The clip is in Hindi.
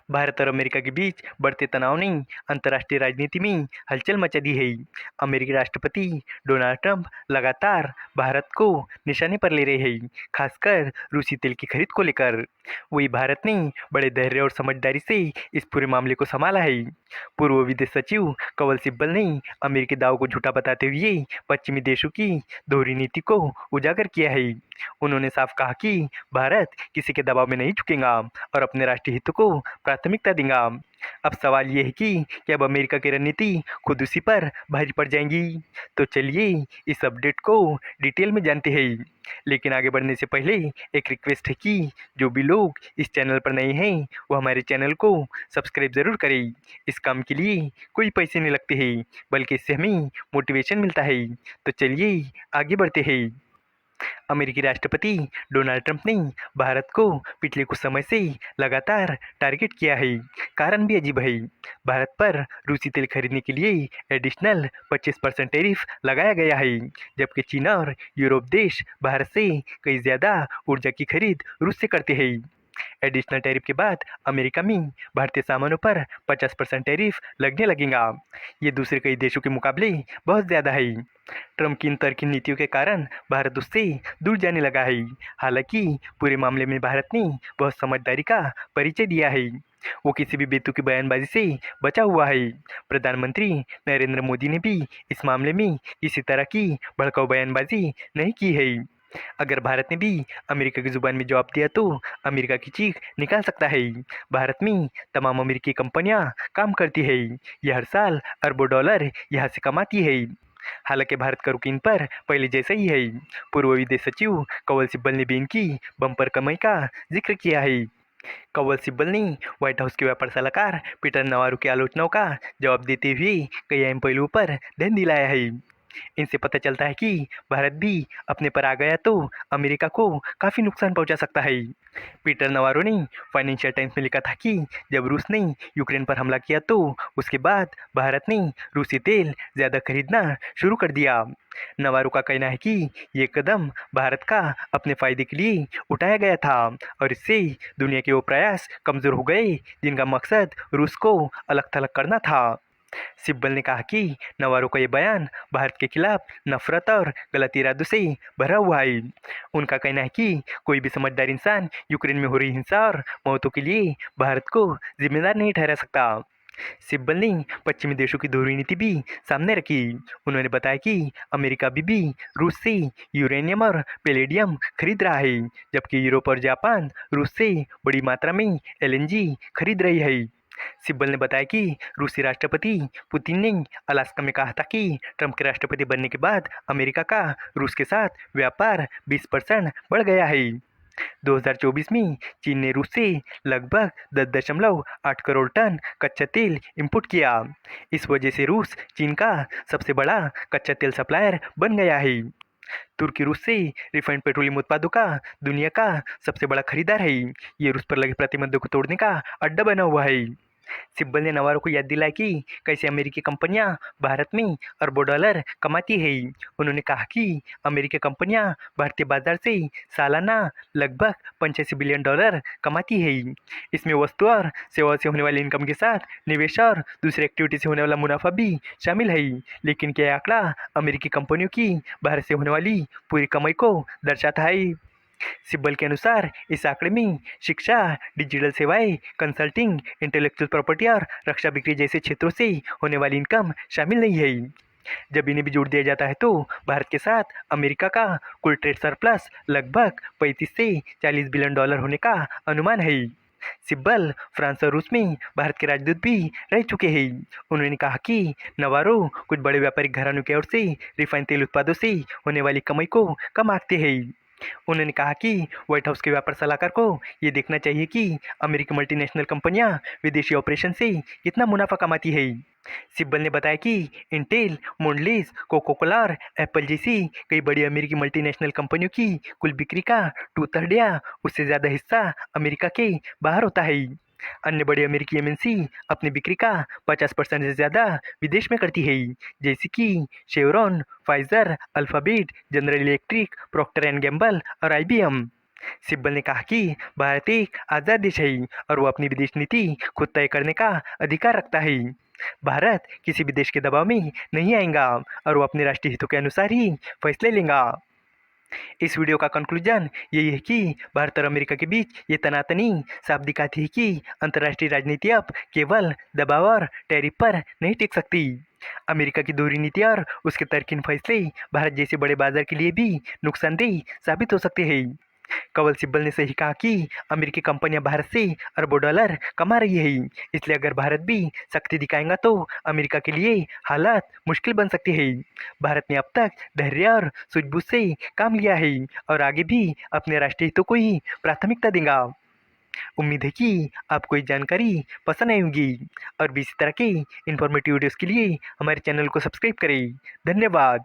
भारत और अमेरिका के बीच बढ़ते तनाव ने अंतर्राष्ट्रीय राजनीति में हलचल मचा दी है। अमेरिकी राष्ट्रपति डोनाल्ड ट्रंप लगातार भारत को निशाने पर ले रहे हैं, खासकर रूसी तेल की खरीद को लेकर। वही भारत ने बड़े धैर्य और समझदारी से इस पूरे मामले को संभाला है। पूर्व विदेश सचिव कंवल सिब्बल ने अमेरिकी दावों को झूठा बताते हुए पश्चिमी देशों की दोहरी नीति को उजागर किया है। उन्होंने साफ कहा कि भारत किसी के दबाव में नहीं झुकेगा और अपने राष्ट्रीय हितों को प्राथमिकता देगा। अब सवाल ये है कि क्या अब अमेरिका की रणनीति खुद उसी पर भारी पड़ जाएंगी? तो चलिए इस अपडेट को डिटेल में जानते हैं। लेकिन आगे बढ़ने से पहले एक रिक्वेस्ट है कि जो भी लोग इस चैनल पर नए हैं वो हमारे चैनल को सब्सक्राइब ज़रूर करें। इस काम के लिए कोई पैसे नहीं लगते हैं, बल्कि इससे हमें मोटिवेशन मिलता है। तो चलिए आगे बढ़ते हैं। अमेरिकी राष्ट्रपति डोनाल्ड ट्रंप ने भारत को पिछले कुछ समय से लगातार टारगेट किया है। कारण भी अजीब है। भारत पर रूसी तेल खरीदने के लिए एडिशनल 25% टैरिफ लगाया गया है, जबकि चीन और यूरोप देश भारत से कई ज़्यादा ऊर्जा की खरीद रूस से करते हैं। एडिशनल टैरिफ के बाद अमेरिका में भारतीय सामानों पर 50% टैरिफ लगने लगेगा। ये दूसरे कई देशों के मुकाबले बहुत ज़्यादा है। ट्रंप की इन तरकीब नीतियों के कारण भारत उससे दूर जाने लगा है। हालांकि पूरे मामले में भारत ने बहुत समझदारी का परिचय दिया है। वो किसी भी बेतुकी बयानबाजी से बचा हुआ है। प्रधानमंत्री नरेंद्र मोदी ने भी इस मामले में किसी तरह की भड़काऊ बयानबाजी नहीं की है। अगर भारत ने भी अमेरिका की जुबान में जवाब दिया तो अमेरिका की चीख निकाल सकता है। भारत में तमाम अमेरिकी कंपनियां काम करती है। यह हर साल अरबों डॉलर यहाँ से कमाती है। हालांकि भारत का रुख इन पर पहले जैसा ही है। पूर्व विदेश सचिव कंवल सिब्बल ने भी इनकी बम्पर कमाई का जिक्र किया है। कंवल सिब्बल ने व्हाइट हाउस के व्यापार सलाहकार पीटर नवारो की आलोचनाओं का जवाब देते हुए कई अहम पहलुओं पर ध्यान दिलाया है। इनसे पता चलता है कि भारत भी अपने पर आ गया तो अमेरिका को काफ़ी नुकसान पहुंचा सकता है। पीटर नवारो ने फाइनेंशियल टाइम्स में लिखा था कि जब रूस ने यूक्रेन पर हमला किया तो उसके बाद भारत ने रूसी तेल ज़्यादा खरीदना शुरू कर दिया। नवारो का कहना है कि ये कदम भारत का अपने फायदे के लिए उठाया गया था और इससे दुनिया के वो प्रयास कमज़ोर हो गए जिनका मकसद रूस को अलग थलग करना था। सिब्बल ने कहा कि नवारो का ये बयान भारत के खिलाफ नफरत और गलत इरादों से भरा हुआ है। उनका कहना है कि कोई भी समझदार इंसान यूक्रेन में हो रही हिंसा और मौतों के लिए भारत को जिम्मेदार नहीं ठहरा सकता। सिब्बल ने पश्चिमी देशों की दोहरी नीति भी सामने रखी। उन्होंने बताया कि अमेरिका भी रूस से यूरेनियम और पैलेडियम खरीद रहा है, जबकि यूरोप और जापान रूस से बड़ी मात्रा में एलएनजी खरीद रही है। सिब्बल ने बताया कि रूसी राष्ट्रपति पुतिन ने अलास्का में कहा था कि ट्रंप के राष्ट्रपति बनने के बाद अमेरिका का रूस के साथ व्यापार 20% बढ़ गया है। 2024 में चीन ने रूस से लगभग 10.8 करोड़ टन कच्चा तेल इंपोर्ट किया। इस वजह से रूस चीन का सबसे बड़ा कच्चा तेल सप्लायर बन गया है। तुर्की रूस से रिफाइंड पेट्रोलियम उत्पादों का दुनिया का सबसे बड़ा खरीदार है। ये रूस पर लगे प्रतिबंधों को तोड़ने का अड्डा बना हुआ है। सिब्बल ने नवारो को याद दिलाया कि कैसे अमेरिकी कंपनियां भारत में अरबों डॉलर कमाती है। उन्होंने कहा कि अमेरिकी कंपनियां भारतीय बाजार से सालाना लगभग 85 बिलियन डॉलर कमाती है। इसमें वस्तु और सेवा से होने वाली इनकम के साथ निवेश और दूसरी एक्टिविटी से होने वाला मुनाफा भी शामिल है। लेकिन क्या यह आंकड़ा अमेरिकी कंपनियों की भारत से होने वाली पूरी कमाई को दर्शाता है? सिब्बल के अनुसार इस आंकड़े में शिक्षा, डिजिटल सेवाएं, कंसल्टिंग, इंटेलेक्चुअल प्रॉपर्टी और रक्षा बिक्री जैसे क्षेत्रों से होने वाली इनकम शामिल नहीं है। जब इन्हें भी जोड़ दिया जाता है तो भारत के साथ अमेरिका का कुल ट्रेड सरप्लस लगभग 35 से 40 बिलियन डॉलर होने का अनुमान है। सिब्बल फ्रांस और रूस में भारत के राजदूत भी रह चुके हैं। उन्होंने कहा कि नवारो कुछ बड़े व्यापारिक घरानों की ओर से रिफाइंड तेल उत्पादों से होने वाली कमाई को कम आंकते हैं। उन्होंने कहा कि व्हाइट हाउस के व्यापार सलाहकार को ये देखना चाहिए कि अमेरिकी मल्टीनेशनल कंपनियां विदेशी ऑपरेशन से कितना मुनाफा कमाती है। सिब्बल ने बताया कि इंटेल, मोंडलीज, कोको कोला और एप्पल जैसी कई बड़ी अमेरिकी मल्टीनेशनल कंपनियों की कुल बिक्री का 2/3 या उससे ज़्यादा हिस्सा अमेरिका के बाहर होता है। अन्य बड़ी अमेरिकी एमएनसी अपनी बिक्री का 50% से ज़्यादा विदेश में करती है, जैसे कि Chevron, Pfizer, Alphabet, General Electric, Procter and Gamble और आईबीएम। सिब्बल ने कहा कि भारत एक आज़ाद देश है और वो अपनी विदेश नीति खुद तय करने का अधिकार रखता है। भारत किसी भी देश के दबाव में नहीं आएगा और वो अपने राष्ट्रीय हितों के अनुसार ही फैसले लेगा। इस वीडियो का कंक्लूजन यही है कि भारत और अमेरिका के बीच ये तनातनी साफ दिखाती है कि अंतर्राष्ट्रीय राजनीति अब केवल दबाव और टैरिफ पर नहीं टिक सकती। अमेरिका की दोहरी नीति और उसके तर्कहीन फैसले भारत जैसे बड़े बाजार के लिए भी नुकसानदेह साबित हो सकते हैं। कंवल सिब्बल ने सही कहा कि अमेरिकी कंपनियां भारत से अरबों डॉलर कमा रही है, इसलिए अगर भारत भी सख्ती दिखाएगा तो अमेरिका के लिए हालात मुश्किल बन सकती है। भारत ने अब तक धैर्य और सूझबूझ से काम लिया है और आगे भी अपने राष्ट्रीय हितों को ही प्राथमिकता देगा। उम्मीद है कि आपको ये जानकारी पसंद आई होगी और भी इसी तरह के इन्फॉर्मेटिव वीडियोस के लिए हमारे चैनल को सब्सक्राइब करें। धन्यवाद।